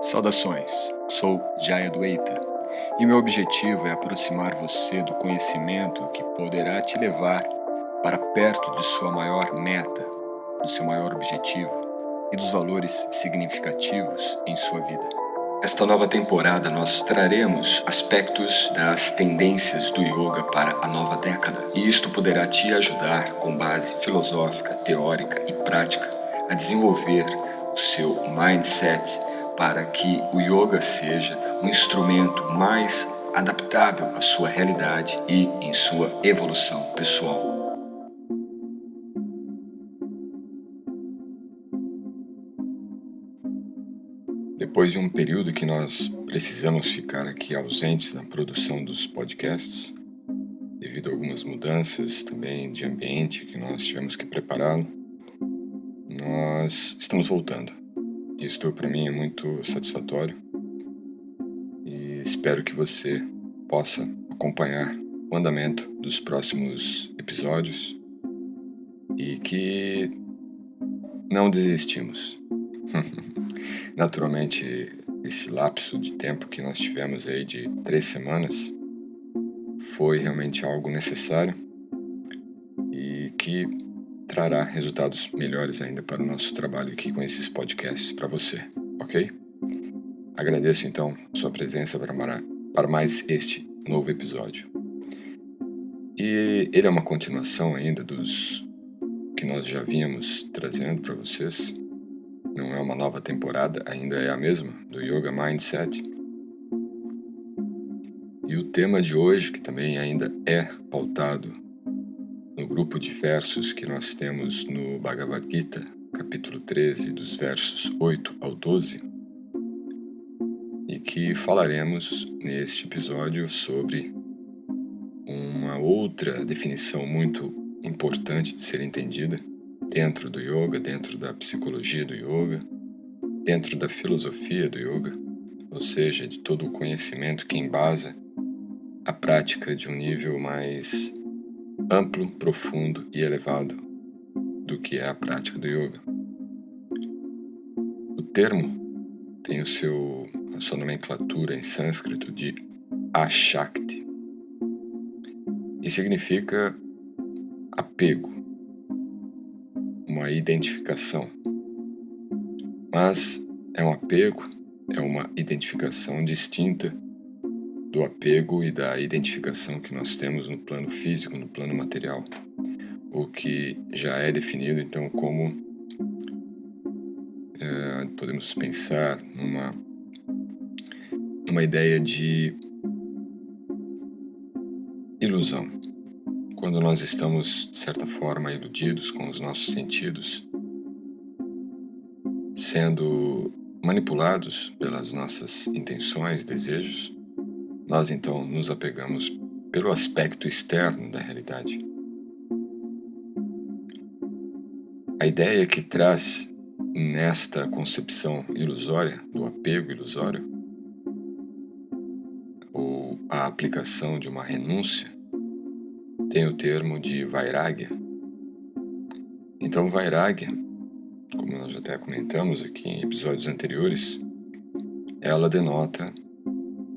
Saudações, sou Jaya Dueita e meu objetivo é aproximar você do conhecimento que poderá te levar para perto de sua maior meta, do seu maior objetivo e dos valores significativos em sua vida. Esta nova temporada nós traremos aspectos das tendências do yoga para a nova década, e isto poderá te ajudar, com base filosófica, teórica e prática, a desenvolver o seu mindset para que o yoga seja um instrumento mais adaptável à sua realidade e em sua evolução pessoal. Depois de um período que nós precisamos ficar aqui ausentes na produção dos podcasts, devido a algumas mudanças também de ambiente que nós tivemos que preparar, nós estamos voltando. Isto para mim é muito satisfatório e espero que você possa acompanhar o andamento dos próximos episódios e que não desistimos. Naturalmente, esse lapso de tempo que nós tivemos aí de 3 semanas foi realmente algo necessário e que trará resultados melhores ainda para o nosso trabalho aqui com esses podcasts para você, ok? Agradeço então sua presença para mais este novo episódio. E ele é uma continuação ainda dos que nós já vínhamos trazendo para vocês. Não é uma nova temporada, ainda é a mesma, do Yoga Mindset. E o tema de hoje, que também ainda é pautado no grupo de versos que nós temos no Bhagavad Gita, capítulo 13, dos versos 8 ao 12, e que falaremos neste episódio sobre uma outra definição muito importante de ser entendida dentro do yoga, dentro da psicologia do yoga, dentro da filosofia do yoga, ou seja, de todo o conhecimento que embasa a prática de um nível mais amplo, profundo e elevado do que é a prática do yoga. O termo tem a sua nomenclatura em sânscrito de Ashakti e significa apego, uma identificação. Mas é um apego, é uma identificação distinta do apego e da identificação que nós temos no plano físico, no plano material, o que já é definido então como podemos pensar numa ideia de ilusão. Quando nós estamos, de certa forma, iludidos com os nossos sentidos, sendo manipulados pelas nossas intenções, desejos, nós então nos apegamos pelo aspecto externo da realidade. A ideia que traz nesta concepção ilusória, do apego ilusório, ou a aplicação de uma renúncia, tem o termo de Vairagya. Então, Vairagya, como nós já até comentamos aqui em episódios anteriores, ela denota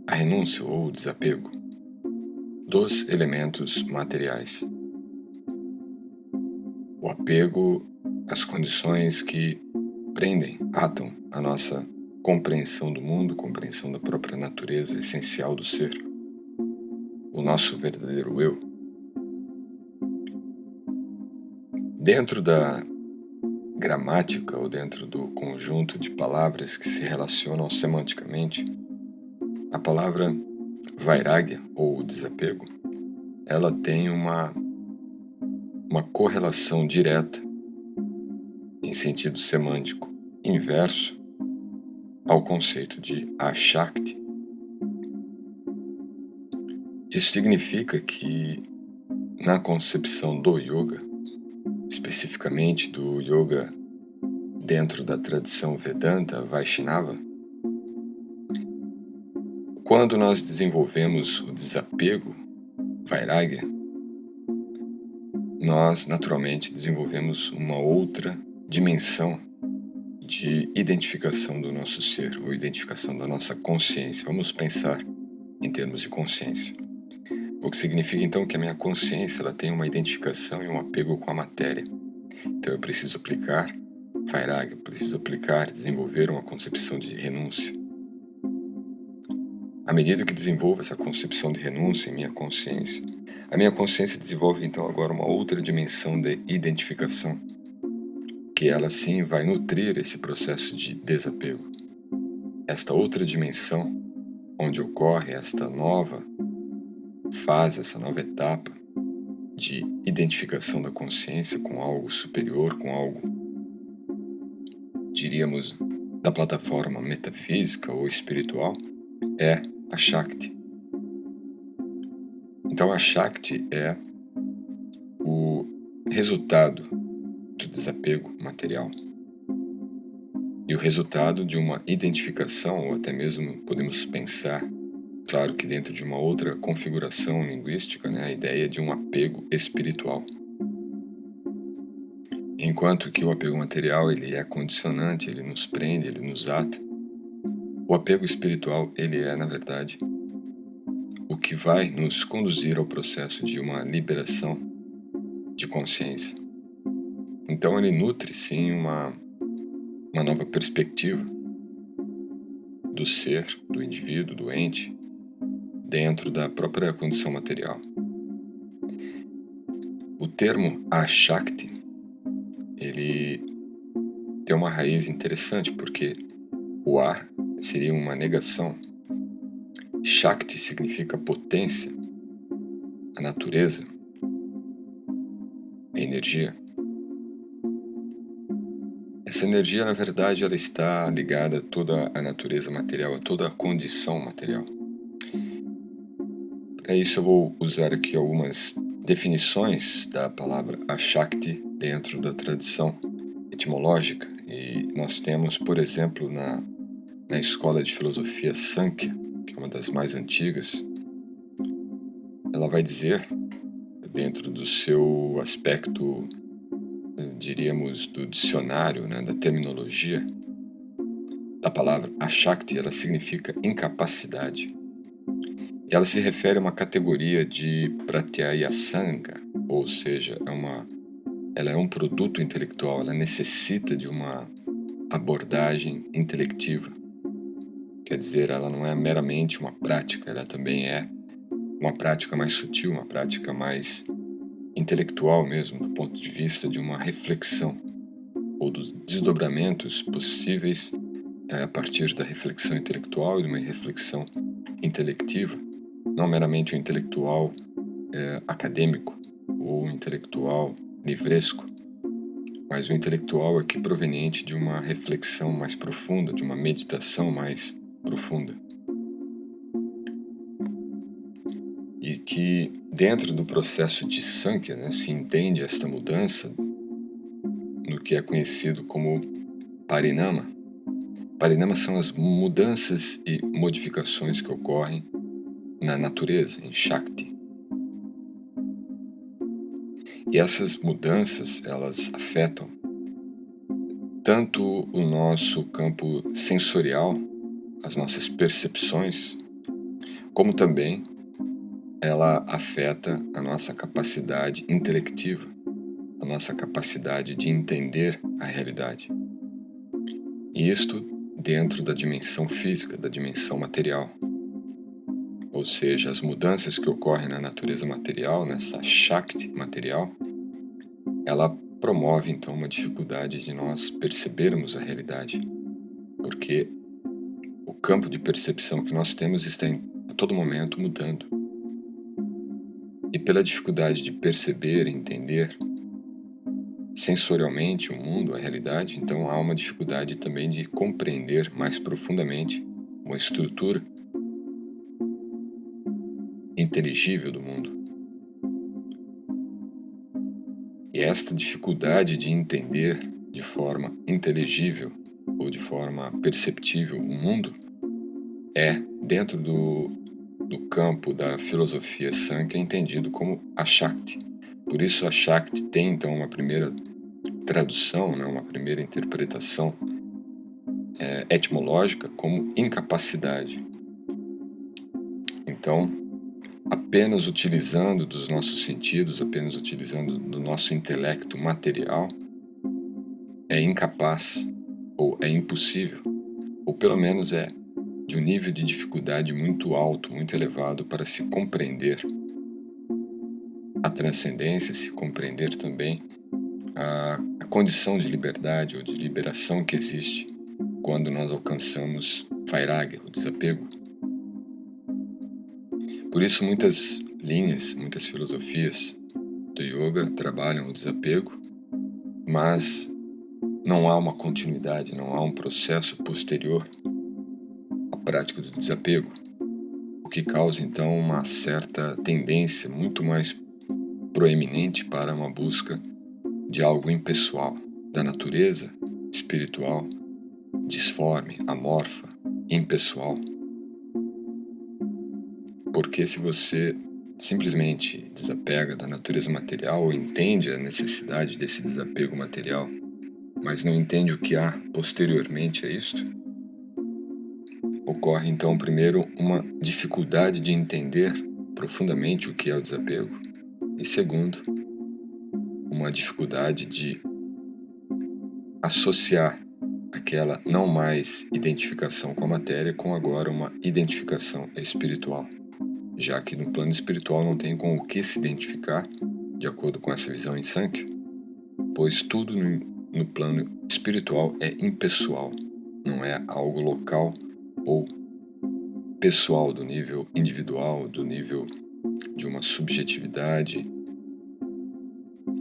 a renúncia ou o desapego dos elementos materiais. O apego às condições que prendem, atam a nossa compreensão do mundo, compreensão da própria natureza essencial do ser, o nosso verdadeiro eu. Dentro da gramática ou dentro do conjunto de palavras que se relacionam semanticamente, a palavra Vairagya, ou desapego, ela tem uma correlação direta, em sentido semântico inverso, ao conceito de Ashakti. Isso significa que, na concepção do yoga, especificamente do yoga dentro da tradição Vedanta Vaishnava, quando nós desenvolvemos o desapego, Vairagya, nós naturalmente desenvolvemos uma outra dimensão de identificação do nosso ser, ou identificação da nossa consciência. Vamos pensar em termos de consciência. O que significa então que a minha consciência ela tem uma identificação e um apego com a matéria. Então eu preciso aplicar Vairagya, eu preciso aplicar, desenvolver uma concepção de renúncia. À medida que desenvolvo essa concepção de renúncia em minha consciência, a minha consciência desenvolve então agora uma outra dimensão de identificação, que ela sim vai nutrir esse processo de desapego. Esta outra dimensão, onde ocorre esta nova fase, essa nova etapa de identificação da consciência com algo superior, com algo, diríamos, da plataforma metafísica ou espiritual, é a Shakti. Então a Shakti é o resultado do desapego material e o resultado de uma identificação, ou até mesmo podemos pensar, claro que dentro de uma outra configuração linguística, a ideia de um apego espiritual. Enquanto que o apego material ele é condicionante, ele nos prende, ele nos ata, o apego espiritual ele é, na verdade, o que vai nos conduzir ao processo de uma liberação de consciência. Então ele nutre sim uma nova perspectiva do ser, do indivíduo, do ente, dentro da própria condição material. O termo Ashakti, ele tem uma raiz interessante, porque o A seria uma negação. Shakti significa potência, a natureza, a energia. Essa energia, na verdade, ela está ligada a toda a natureza material, a toda a condição material. Para isso eu vou usar aqui algumas definições da palavra Ashakti dentro da tradição etimológica. E nós temos, por exemplo, na escola de filosofia Sankhya, que é uma das mais antigas, ela vai dizer, dentro do seu aspecto, diríamos, do dicionário, da terminologia, da palavra Ashakti, ela significa incapacidade. E ela se refere a uma categoria de pratyaya sanga, ou seja, ela é um produto intelectual, ela necessita de uma abordagem intelectiva. Quer dizer, ela não é meramente uma prática, ela também é uma prática mais sutil, uma prática mais intelectual mesmo, do ponto de vista de uma reflexão, ou dos desdobramentos possíveis a partir da reflexão intelectual e de uma reflexão intelectiva, não meramente o intelectual acadêmico ou o intelectual livresco, mas o intelectual aqui proveniente de uma reflexão mais profunda, de uma meditação mais profunda. E que dentro do processo de Sankhya se entende esta mudança no que é conhecido como Parinama. Parinama são as mudanças e modificações que ocorrem na natureza, em Shakti. E essas mudanças, elas afetam tanto o nosso campo sensorial, as nossas percepções, como também ela afeta a nossa capacidade intelectiva, a nossa capacidade de entender a realidade. E isto dentro da dimensão física, da dimensão material. Ou seja, as mudanças que ocorrem na natureza material, nessa Shakti material, ela promove então uma dificuldade de nós percebermos a realidade, porque o campo de percepção que nós temos está a todo momento mudando. E pela dificuldade de perceber e entender sensorialmente o mundo, a realidade, então há uma dificuldade também de compreender mais profundamente uma estrutura inteligível do mundo. E esta dificuldade de entender de forma inteligível ou de forma perceptível o mundo é, dentro do campo da filosofia Sankhya, entendido como a Shakti. Por isso a Shakti tem então uma primeira tradução, uma primeira interpretação etimológica como incapacidade. Então, apenas utilizando dos nossos sentidos, apenas utilizando do nosso intelecto material, é incapaz, ou é impossível, ou pelo menos é de um nível de dificuldade muito alto, muito elevado para se compreender a transcendência, se compreender também a condição de liberdade ou de liberação que existe quando nós alcançamos Vairagya, o desapego. Por isso muitas linhas, muitas filosofias do yoga trabalham o desapego, mas não há uma continuidade, não há um processo posterior à prática do desapego, o que causa então uma certa tendência muito mais proeminente para uma busca de algo impessoal, da natureza espiritual, disforme, amorfa, impessoal. Porque se você simplesmente desapega da natureza material ou entende a necessidade desse desapego material, mas não entende o que há posteriormente a isto, ocorre então primeiro uma dificuldade de entender profundamente o que é o desapego e segundo, uma dificuldade de associar aquela não mais identificação com a matéria com agora uma identificação espiritual, já que no plano espiritual não tem com o que se identificar, de acordo com essa visão em Sankhya, pois tudo no plano espiritual é impessoal, não é algo local ou pessoal, do nível individual, do nível de uma subjetividade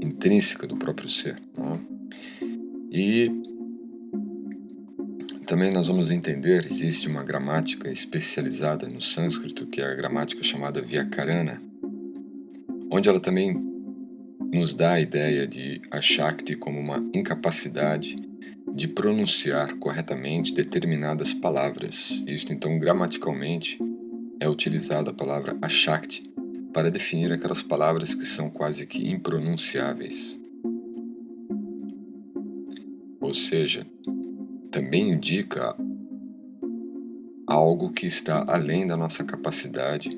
intrínseca do próprio ser. Não é? E também nós vamos entender, existe uma gramática especializada no sânscrito, que é a gramática chamada Vyakarana, onde ela também nos dá a ideia de Ashakti como uma incapacidade de pronunciar corretamente determinadas palavras. Isto, então, gramaticalmente, é utilizada a palavra Ashakti para definir aquelas palavras que são quase que impronunciáveis. Ou seja, também indica algo que está além da nossa capacidade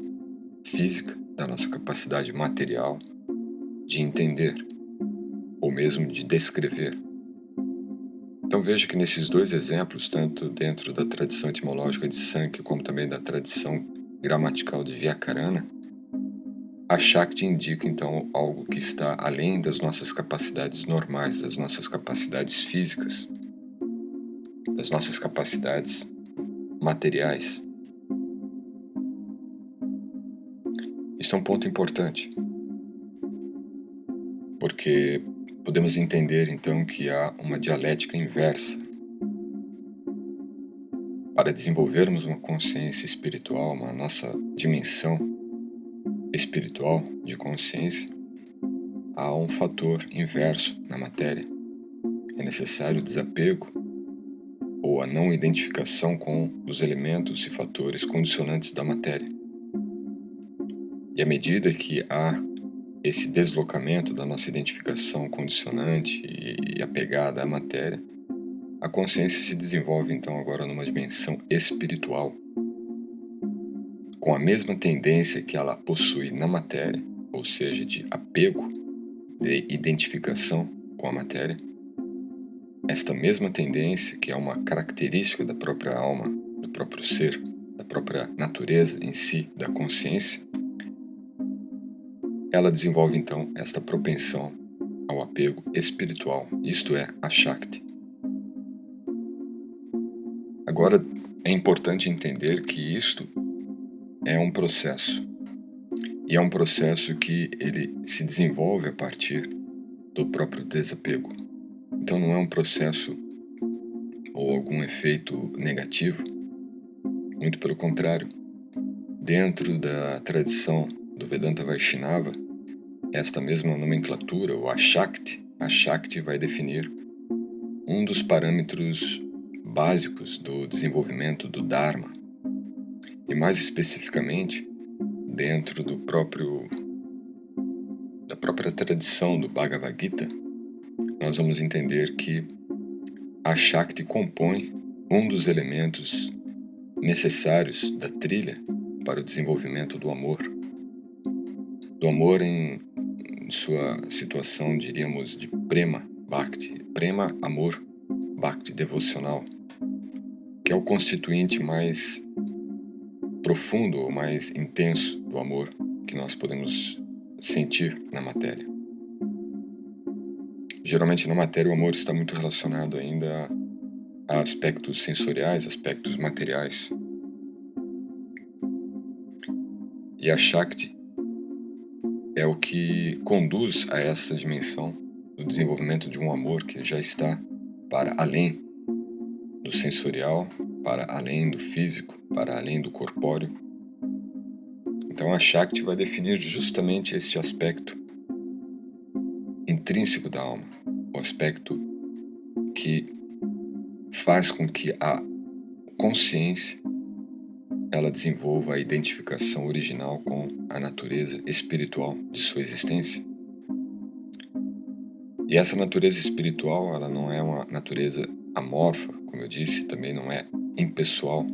física, da nossa capacidade material de entender, ou mesmo de descrever. Então veja que nesses dois exemplos, tanto dentro da tradição etimológica de Sankhya, como também da tradição gramatical de Vyakarana, a Shakti indica então algo que está além das nossas capacidades normais, das nossas capacidades físicas, das nossas capacidades materiais. Isso é um ponto importante, porque podemos entender então que há uma dialética inversa. Para desenvolvermos uma consciência espiritual, uma nossa dimensão espiritual de consciência, há um fator inverso na matéria. É necessário o desapego ou a não identificação com os elementos e fatores condicionantes da matéria. E à medida que há esse deslocamento da nossa identificação condicionante e apegada à matéria, a consciência se desenvolve então agora numa dimensão espiritual, com a mesma tendência que ela possui na matéria, ou seja, de apego, de identificação com a matéria. Esta mesma tendência, que é uma característica da própria alma, do próprio ser, da própria natureza em si, da consciência, ela desenvolve então esta propensão ao apego espiritual, isto é, a Shakti. Agora, é importante entender que isto é um processo, e é um processo que ele se desenvolve a partir do próprio desapego. Então não é um processo ou algum efeito negativo, muito pelo contrário. Dentro da tradição do Vedanta Vaishnava, esta mesma nomenclatura, ou a Shakti vai definir um dos parâmetros básicos do desenvolvimento do Dharma. E mais especificamente, dentro da própria tradição do Bhagavad Gita, nós vamos entender que a Shakti compõe um dos elementos necessários da trilha para o desenvolvimento do amor em sua situação, diríamos, de prema bhakti, prema, amor, bhakti, devocional, que é o constituinte mais profundo ou mais intenso do amor que nós podemos sentir na matéria. Geralmente na matéria o amor está muito relacionado ainda a aspectos sensoriais, aspectos materiais. E a Shakti é o que conduz a essa dimensão do desenvolvimento de um amor que já está para além do sensorial, para além do físico, para além do corpóreo. Então a Shakti vai definir justamente esse aspecto intrínseco da alma, o aspecto que faz com que a consciência ela desenvolva a identificação original com a natureza espiritual de sua existência. E essa natureza espiritual, ela não é uma natureza amorfa, como eu disse, também não é impessoal.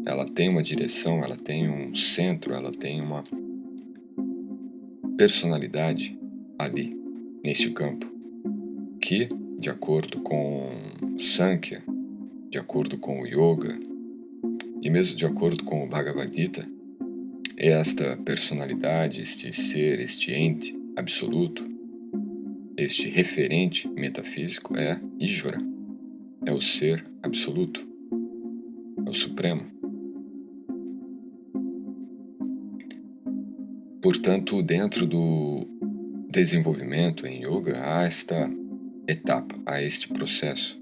Ela tem uma direção, ela tem um centro, ela tem uma personalidade ali, neste campo, que, de acordo com Sankhya, de acordo com o Yoga, e mesmo de acordo com o Bhagavad Gita, esta personalidade, este ser, este ente absoluto, este referente metafísico é Ishvara, é o ser absoluto, é o supremo. Portanto, dentro do desenvolvimento em yoga, há esta etapa, há este processo.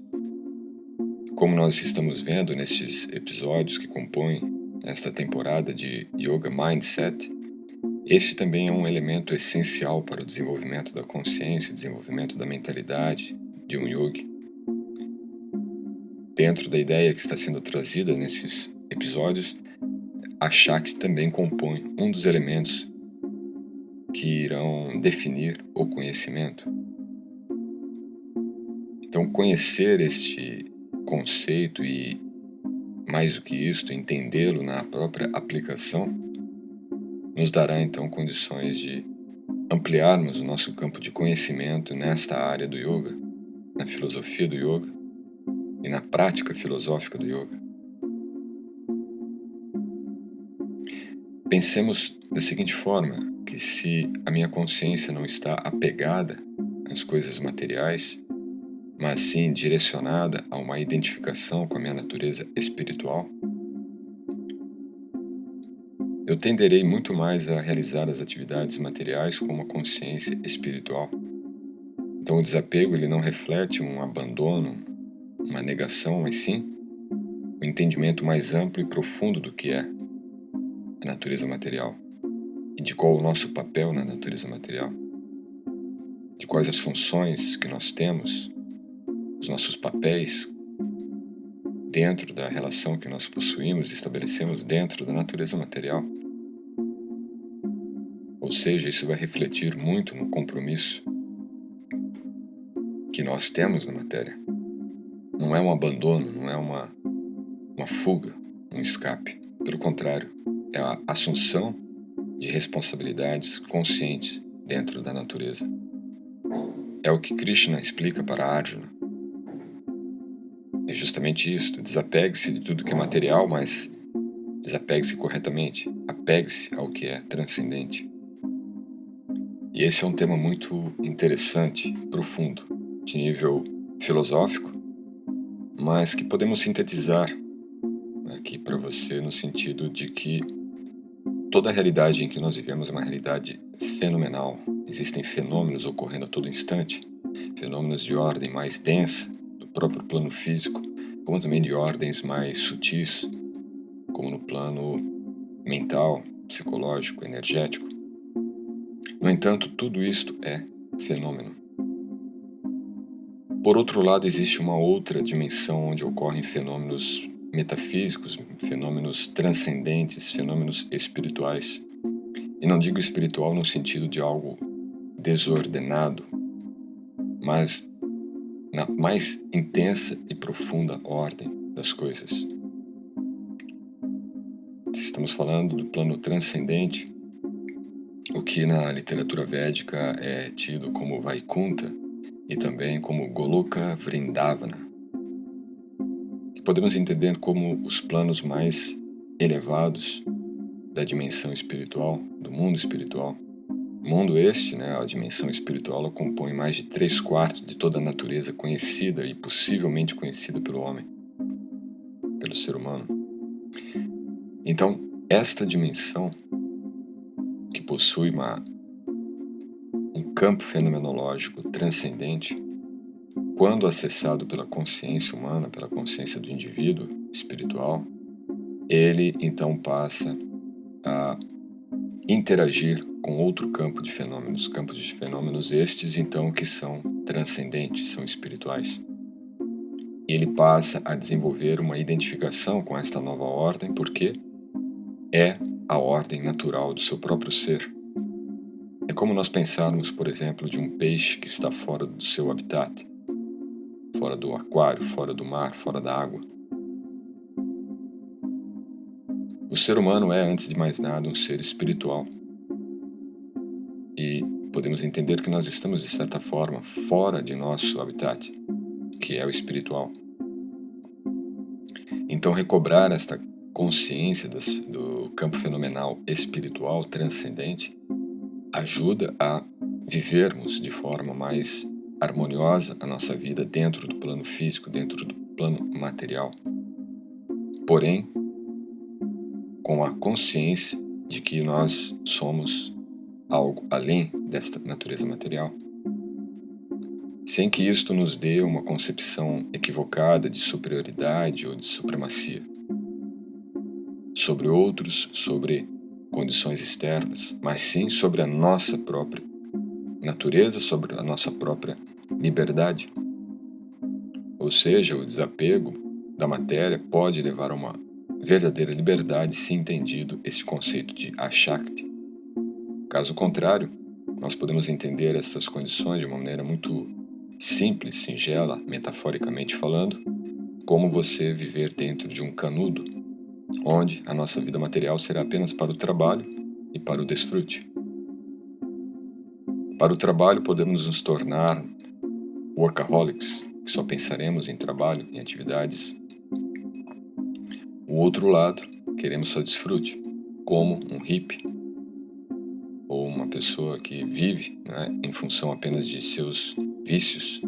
Como nós estamos vendo nestes episódios que compõem esta temporada de Yoga Mindset, este também é um elemento essencial para o desenvolvimento da consciência, desenvolvimento da mentalidade de um yogi. Dentro da ideia que está sendo trazida nesses episódios, a Shakti também compõe um dos elementos que irão definir o conhecimento. Então, conhecer este conceito e, mais do que isto, entendê-lo na própria aplicação, nos dará então condições de ampliarmos o nosso campo de conhecimento nesta área do yoga, na filosofia do yoga e na prática filosófica do yoga. Pensemos da seguinte forma, que se a minha consciência não está apegada às coisas materiais, mas sim direcionada a uma identificação com a minha natureza espiritual, eu tenderei muito mais a realizar as atividades materiais com uma consciência espiritual. Então o desapego ele não reflete um abandono, uma negação, mas sim o entendimento mais amplo e profundo do que é a natureza material e de qual o nosso papel na natureza material, de quais as funções que nós temos, os nossos papéis dentro da relação que nós possuímos e estabelecemos dentro da natureza material. Ou seja, isso vai refletir muito no compromisso que nós temos na matéria. Não é um abandono, não é uma fuga, um escape. Pelo contrário, é a assunção de responsabilidades conscientes dentro da natureza. É o que Krishna explica para Arjuna. É justamente isso, desapegue-se de tudo que é material, mas desapegue-se corretamente, apegue-se ao que é transcendente. E esse é um tema muito interessante, profundo, de nível filosófico, mas que podemos sintetizar aqui para você no sentido de que toda a realidade em que nós vivemos é uma realidade fenomenal. Existem fenômenos ocorrendo a todo instante, fenômenos de ordem mais densa, do próprio plano físico, como também de ordens mais sutis, como no plano mental, psicológico, energético. No entanto, tudo isto é fenômeno. Por outro lado, existe uma outra dimensão onde ocorrem fenômenos metafísicos, fenômenos transcendentes, fenômenos espirituais. E não digo espiritual no sentido de algo desordenado, mas na mais intensa e profunda ordem das coisas. Estamos falando do plano transcendente, o que na literatura védica é tido como Vaikunta e também como Goloka Vrindavana, que podemos entender como os planos mais elevados da dimensão espiritual, do mundo espiritual. Mundo este, a dimensão espiritual, ela compõe mais de 3/4 de toda a natureza conhecida e possivelmente conhecida pelo homem, pelo ser humano. Então, esta dimensão, que possui um campo fenomenológico transcendente, quando acessado pela consciência humana, pela consciência do indivíduo espiritual, ele então passa a interagir com outro campo de fenômenos, campos de fenômenos estes então que são transcendentes, são espirituais. Ele passa a desenvolver uma identificação com esta nova ordem porque é a ordem natural do seu próprio ser. É como nós pensarmos, por exemplo, de um peixe que está fora do seu habitat, fora do aquário, fora do mar, fora da água. O ser humano é, antes de mais nada, um ser espiritual. E podemos entender que nós estamos, de certa forma, fora de nosso habitat, que é o espiritual. Então, recobrar esta consciência do campo fenomenal espiritual transcendente ajuda a vivermos de forma mais harmoniosa a nossa vida dentro do plano físico, dentro do plano material. Porém, com a consciência de que nós somos algo além desta natureza material, sem que isto nos dê uma concepção equivocada de superioridade ou de supremacia sobre outros, sobre condições externas, mas sim sobre a nossa própria natureza, sobre a nossa própria liberdade. Ou seja, o desapego da matéria pode levar a uma verdadeira liberdade se entendido esse conceito de Ashakti. Caso contrário, nós podemos entender essas condições de uma maneira muito simples, singela, metaforicamente falando, como você viver dentro de um canudo, onde a nossa vida material será apenas para o trabalho e para o desfrute. Para o trabalho podemos nos tornar workaholics, que só pensaremos em trabalho, em atividades. O outro lado, queremos só desfrute, como um hippie, ou uma pessoa que vive em função apenas de seus vícios.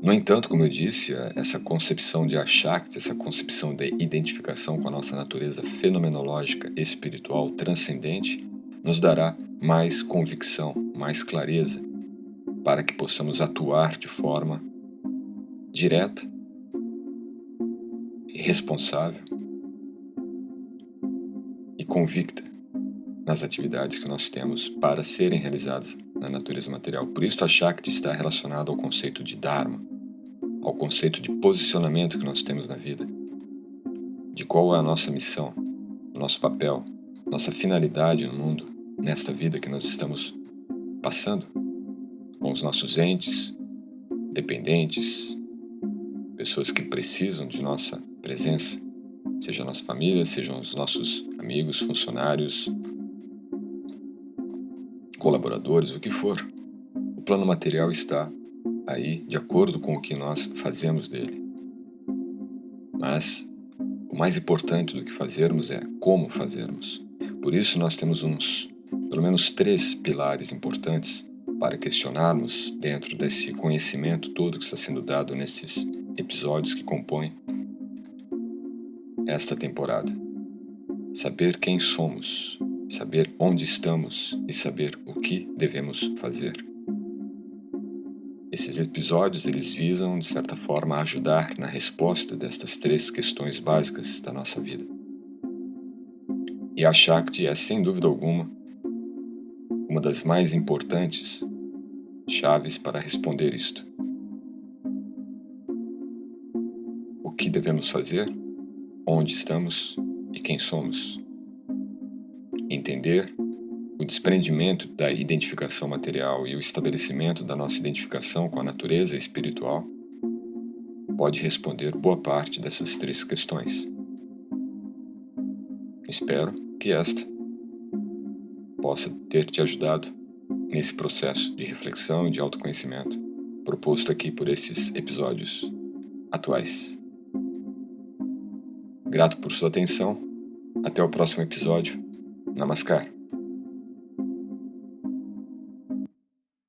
No entanto, como eu disse, essa concepção de Ashakti, essa concepção de identificação com a nossa natureza fenomenológica, espiritual, transcendente, nos dará mais convicção, mais clareza, para que possamos atuar de forma direta e responsável e convicta nas atividades que nós temos para serem realizadas na natureza material. Por isso, a Shakti está relacionada ao conceito de Dharma, ao conceito de posicionamento que nós temos na vida, de qual é a nossa missão, o nosso papel, nossa finalidade no mundo, nesta vida que nós estamos passando, com os nossos entes, dependentes, pessoas que precisam de nossa presença, seja a nossa família, sejam os nossos amigos, funcionários, colaboradores, o que for. O plano material está aí de acordo com o que nós fazemos dele. Mas o mais importante do que fazermos é como fazermos. Por isso nós temos pelo menos 3 pilares importantes para questionarmos dentro desse conhecimento todo que está sendo dado nesses episódios que compõem esta temporada. Saber quem somos, saber onde estamos e saber o que devemos fazer. Esses episódios, eles visam, de certa forma, ajudar na resposta destas 3 questões básicas da nossa vida. E a Shakti é, sem dúvida alguma, uma das mais importantes chaves para responder isto. O que devemos fazer? Onde estamos e quem somos? Entender o desprendimento da identificação material e o estabelecimento da nossa identificação com a natureza espiritual pode responder boa parte dessas 3 questões. Espero que esta possa ter te ajudado nesse processo de reflexão e de autoconhecimento proposto aqui por esses episódios atuais. Grato por sua atenção. Até o próximo episódio. Namaskar.